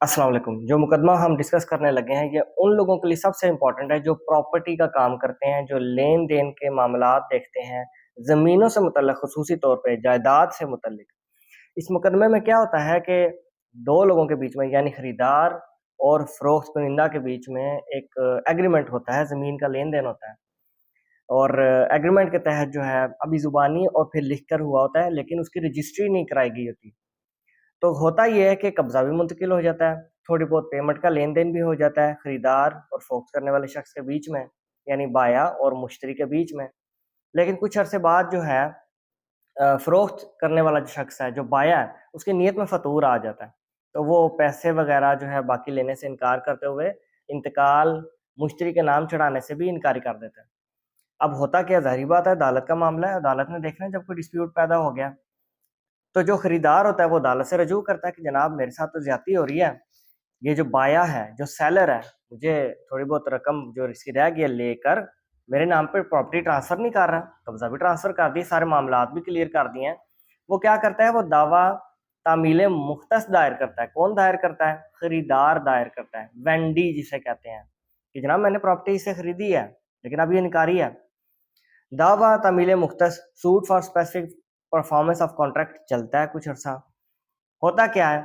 अस्सलाम वालेकुम। जो मुकदमा हम डिस्कस करने लगे हैं ये उन लोगों के लिए सबसे इम्पोर्टेंट है जो प्रॉपर्टी का काम करते हैं, जो लेन देन के मामलात देखते हैं, ज़मीनों से मुतल्लिक, खुसूसी तौर पे जायदाद से मुतल्लिक। इस मुकदमे में क्या होता है कि दो लोगों के बीच में यानी खरीदार और फरोख्त कुनिंदा के बीच में एक एग्रीमेंट होता है, ज़मीन का लेन देन होता है। और एग्रीमेंट के तहत जो है अभी ज़ुबानी और फिर लिख कर हुआ होता है, लेकिन उसकी रजिस्ट्री नहीं कराई गई होती। तो होता ये है कि कब्ज़ा भी मुंतकिल हो जाता है, थोड़ी बहुत पेमेंट का लेन-देन भी हो जाता है खरीदार और फ़रोख्त करने वाले शख़्स के बीच में, यानी बाया और मुश्तरी के बीच में। लेकिन कुछ अरसे बाद जो है फ़रोख्त करने वाला जो शख़्स है, जो बाया है, उसकी नीयत में फ़तूर आ जाता है। तो वो पैसे वग़ैरह जो है बाकी लेने से इनकार करते हुए इंतकाल मुश्तरी के नाम चढ़ाने से भी इनकारी कर देता है। अब होता क्या है, ज़ाहिर बात है अदालत का मामला है, अदालत ने देखना है जब कोई डिस्प्यूट पैदा हो गया तो जो खरीदार होता है वो अदालत से रजू करता है कि जनाब मेरे साथ तो ज़्यादती हो रही है। ये जो बाया है, जो सेलर है, मुझे थोड़ी बहुत रकम जो इसकी रह गई है लेकर मेरे नाम पे प्रॉपर्टी ट्रांसफ़र नहीं कर रहा, कब्ज़ा भी ट्रांसफ़र कर दी, सारे मामलात भी क्लियर कर दिए हैं। वो क्या करता है, वो दावा तामील मुख्तस दायर करता है। कौन दायर करता है? खरीदार दायर करता है, वेंडी जिसे कहते हैं कि जनाब मैंने प्रॉपर्टी इससे खरीदी है, लेकिन अब ये इनकारी है। दावा तामील मुख्तस suit for specific performance of contract चलता है कुछ अर्सा। होता क्या है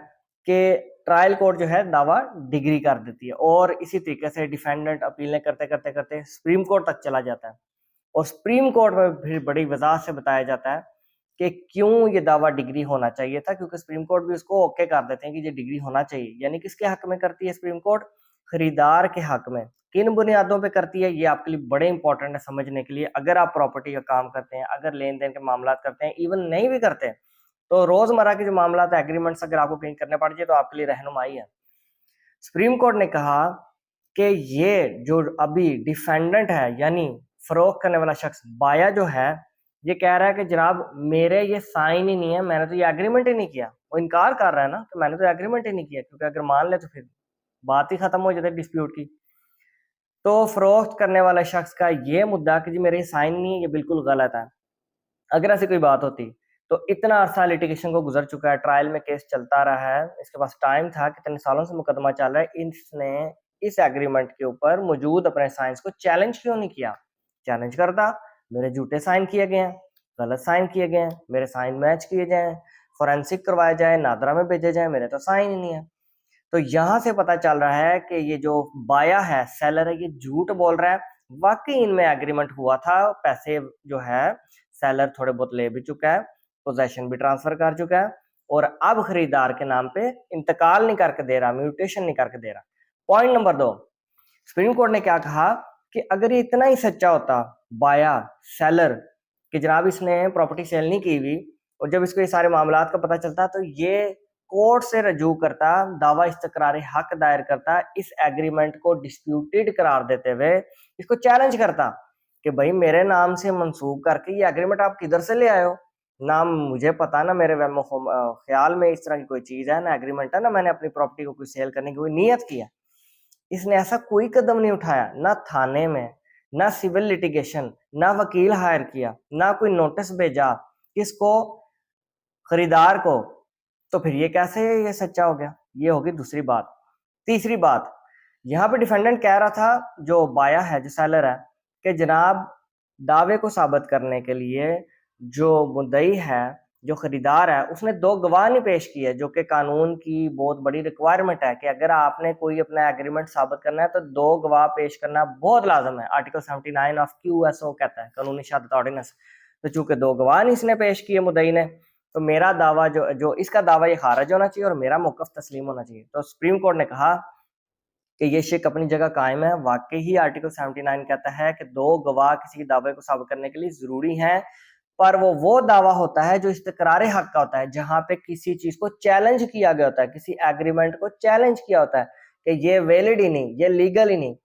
कि ट्रायल कोर्ट जो है दावा डिग्री कर देती है और इसी तरीके से डिफेंडेंट अपीलें करते करते करते सुप्रीम कोर्ट तक चला जाता है और सुप्रीम कोर्ट में फिर बड़ी वजाहत से बताया जाता है कि क्यों ये दावा डिग्री होना चाहिए था, क्योंकि सुप्रीम कोर्ट भी उसको ओके कर देते हैं कि ये डिग्री होना चाहिए। यानी किसके हक में करती है सुप्रीम कोर्ट? खरीदार के हक में। किन बुनियादों पे करती है ये आपके लिए बड़े इंपॉर्टेंट है समझने के लिए। अगर आप प्रॉपर्टी का काम करते हैं, अगर लेन देन के मामला करते हैं, इवन नहीं भी करते तो रोजमर्रा के जो मामला एग्रीमेंट्स अगर आपको कहीं करने पड़ जाए तो आपके लिए रहनुमाई है। सुप्रीम कोर्ट ने कहा कि ये जो अभी डिफेंडेंट है यानी फरोख्त करने वाला शख्स बाया जो है, ये कह रहा है कि जनाब मेरे ये साइन ही नहीं है, मैंने तो ये एग्रीमेंट ही नहीं किया। वो इनकार कर रहा है ना कि मैंने तो एग्रीमेंट ही नहीं किया, क्योंकि अगर मान ले तो फिर बात ही खत्म हो जाती है डिस्प्यूट की। तो फरोख्त करने वाले शख्स का ये मुद्दा कि जी मेरे साइन नहीं है, ये बिल्कुल गलत है। अगर ऐसी कोई बात होती तो इतना अरसा लिटिगेशन को गुजर चुका है, ट्रायल में केस चलता रहा है, इसके पास टाइम था, कितने सालों से मुकदमा चल रहा है, इसने इस एग्रीमेंट के ऊपर मौजूद अपने साइंस को चैलेंज क्यों नहीं किया? चैलेंज करता, मेरे झूठे साइन किए गए हैं, गलत साइन किए गए हैं, मेरे साइन मैच किए जाए, फोरेंसिक करवाया जाए, नादरा में भेजे जाए, मेरे तो साइन ही नहीं है। तो यहाँ से पता चल रहा है कि ये जो बाया है, सेलर है, ये झूठ बोल रहा है। वाकई इनमें एग्रीमेंट हुआ था, पैसे जो है सेलर थोड़े बहुत ले भी चुका है, पोजेशन भी ट्रांसफर कर चुका है और अब खरीदार के नाम पे इंतकाल नहीं करके दे रहा, म्यूटेशन नहीं करके दे रहा। पॉइंट नंबर 2, सुप्रीम कोर्ट ने क्या कहा कि अगर ये इतना ही सच्चा होता बाया सेलर कि जनाब इसने प्रॉपर्टी सेल नहीं की हुई और जब इसको ये सारे मामलात का पता चलता तो ये कोर्ट से रजू करता, दावा इस्तकरार हक दायर करता, इस एग्रीमेंट को डिस्प्यूटेड करार देते हुए इसको चैलेंज करता कि भाई मेरे नाम से मंसूब करके ये एग्रीमेंट आप किधर से ले आए हो? ना मुझे पता, ना मेरे वहमो ख्याल में इस तरह की कोई चीज है, ना एग्रीमेंट है, ना मैंने अपनी प्रॉपर्टी को कोई सेल करने की कोई नियत की है। इसने ऐसा कोई कदम नहीं उठाया, ना थाने में, ना सिविल लिटिगेशन, ना वकील हायर किया, ना कोई नोटिस भेजा किसको? खरीदार को। तो फिर ये कैसे ये सच्चा हो गया? ये होगी दूसरी बात। तीसरी बात, यहाँ पे डिफेंडेंट कह रहा था, जो बाया है, जो सेलर है, कि जनाब दावे को साबित करने के लिए जो मुद्दई है, जो खरीदार है, उसने 2 गवाह नहीं पेश किए, जो कि कानून की बहुत बड़ी रिक्वायरमेंट है कि अगर आपने कोई अपना एग्रीमेंट साबित करना है तो 2 गवाह पेश करना बहुत लाजम है। आर्टिकल 79 ऑफ QSO कहता है, कानूनी शहादत ऑर्डिनेंस। तो चूंकि 2 गवाह नहीं इसने पेश किए मुद्दई ने, तो मेरा दावा जो जो इसका दावा ये खारिज होना चाहिए और मेरा मौकफ तस्लीम होना चाहिए। तो सुप्रीम कोर्ट ने कहा कि ये शिक अपनी जगह कायम है। वाकई ही आर्टिकल 79 कहता है कि 2 गवाह किसी दावे को साबित करने के लिए जरूरी हैं, पर वो दावा होता है जो इस्तकरार हक का होता है, जहां पे किसी चीज को चैलेंज किया गया होता है, किसी एग्रीमेंट को चैलेंज किया होता है कि ये वैलिड ही नहीं, ये लीगल ही नहीं।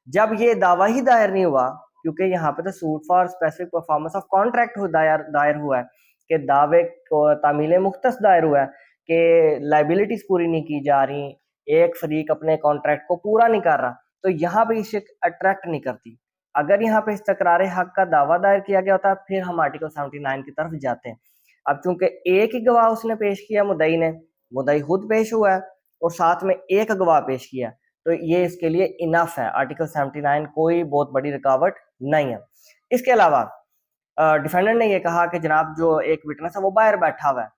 जब ये दावा ही दायर नहीं हुआ, क्योंकि यहाँ पे तो suit for specific performance of contract दायर हुआ है कि दावे को तामील मुख्तस दायर हुआ है कि लाइबिलिटीज पूरी नहीं की जा रही, एक फरीक अपने कॉन्ट्रैक्ट को पूरा नहीं कर रहा, तो यहाँ पे ये अट्रैक्ट नहीं करती। अगर यहाँ पे इस्तकरार हक का दावा दायर किया गया होता फिर हम आर्टिकल 79 की तरफ जाते हैं। अब चूंकि एक ही गवाह उसने पेश किया, मुद्दई ने, मुद्दई खुद पेश हुआ है, اور ساتھ میں ایک گواہ پیش کیا تو یہ اس کے لیے انف ہے. آرٹیکل 79 کوئی بہت بڑی رکاوٹ نہیں ہے. اس کے علاوہ ڈیفینڈنٹ نے یہ کہا کہ جناب جو ایک وٹنس ہے وہ باہر بیٹھا ہوا ہے,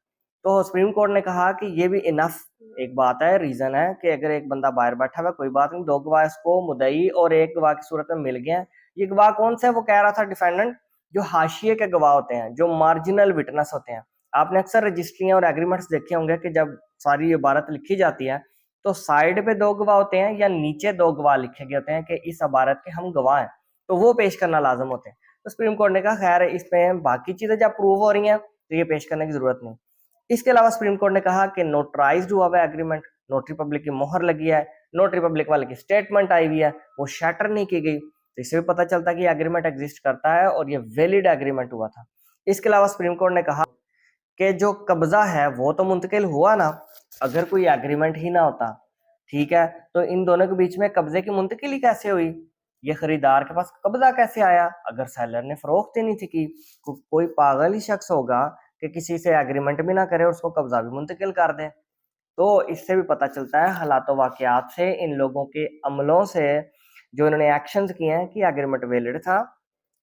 تو سپریم کورٹ نے کہا کہ یہ بھی انف ایک بات ہے, ریزن ہے کہ اگر ایک بندہ باہر بیٹھا ہوا ہے کوئی بات نہیں, 2 گواہ اس کو مدعی اور ایک گواہ کی صورت میں مل گئے ہیں. یہ گواہ کون سے ہے وہ کہہ رہا تھا ڈیفینڈنٹ, جو حاشیے کے گواہ ہوتے ہیں, جو مارجنل وٹنس ہوتے ہیں. آپ نے اکثر رجسٹریاں اور ایگریمنٹس دیکھے ہوں گے کہ جب ساری عبارت لکھی جاتی ہے تو سائڈ پہ 2 گواہ ہوتے ہیں یا نیچے 2 گواہ لکھے گئے ہوتے ہیں کہ اس عبارت کے ہم گواہ ہیں, تو وہ پیش کرنا لازم ہوتے ہیں. تو سپریم کورٹ نے کہا خیر اس میں باقی چیزیں جب پروو ہو رہی ہیں تو یہ پیش کرنے کی ضرورت نہیں. اس کے علاوہ سپریم کورٹ نے کہا کہ نوٹرائزڈ ہوا ہے ایگریمنٹ, نوٹری پبلک کی مہر لگی ہے, نوٹری پبلک والے کی اسٹیٹمنٹ آئی ہوئی ہے, وہ شیٹر نہیں کی گئی, تو اس سے بھی پتہ چلتا ہے کہ یہ ایگریمنٹ ایگزسٹ کرتا ہے اور یہ ویلڈ ایگریمنٹ ہوا تھا. اس کے علاوہ سپریم کورٹ نے کہا کہ جو قبضہ ہے وہ تو منتقل ہوا نا, اگر کوئی ایگریمنٹ ہی نہ ہوتا ٹھیک ہے تو ان دونوں کے بیچ میں قبضے کی منتقلی کیسے ہوئی, یہ خریدار کے پاس قبضہ کیسے آیا اگر سیلر نے فروخت ہی نہیں تھی کی. کوئی پاگل ہی شخص ہوگا کہ کسی سے ایگریمنٹ بھی نہ کرے اور اس کو قبضہ بھی منتقل کر دے. تو اس سے بھی پتہ چلتا ہے حالات و واقعات سے, ان لوگوں کے عملوں سے جو انہوں نے ایکشنز کیے ہیں کہ ایگریمنٹ ویلڈ تھا.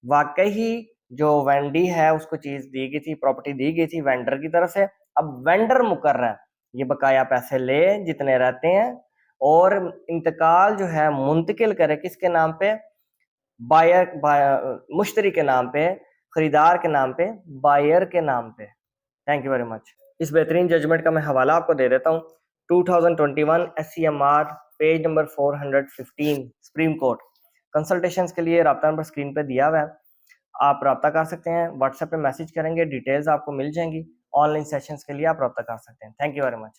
واقعی جو وینڈی ہے اس کو چیز دی گئی تھی, پراپرٹی دی گئی تھی وینڈر کی طرف سے, اب وینڈر مقرر ہے یہ بقایا پیسے لے جتنے رہتے ہیں اور انتقال جو ہے منتقل کرے کس کے نام پہ, بائر مشتری کے نام پہ, خریدار کے نام پہ, بائر کے نام پہ. Thank you very much. اس بہترین ججمنٹ کا میں حوالہ آپ کو دے دیتا ہوں, 2021 SCMR page number 415 supreme court. Consultations کے لیے رابطہ نمبر اسکرین پہ دیا ہوا ہے, آپ رابطہ کر سکتے ہیں, واٹس ایپ پہ میسج کریں گے, ڈیٹیلز آپ کو مل جائیں گی. آن لائن سیشنز کے لیے آپ رابطہ کر سکتے ہیں. Thank you very much.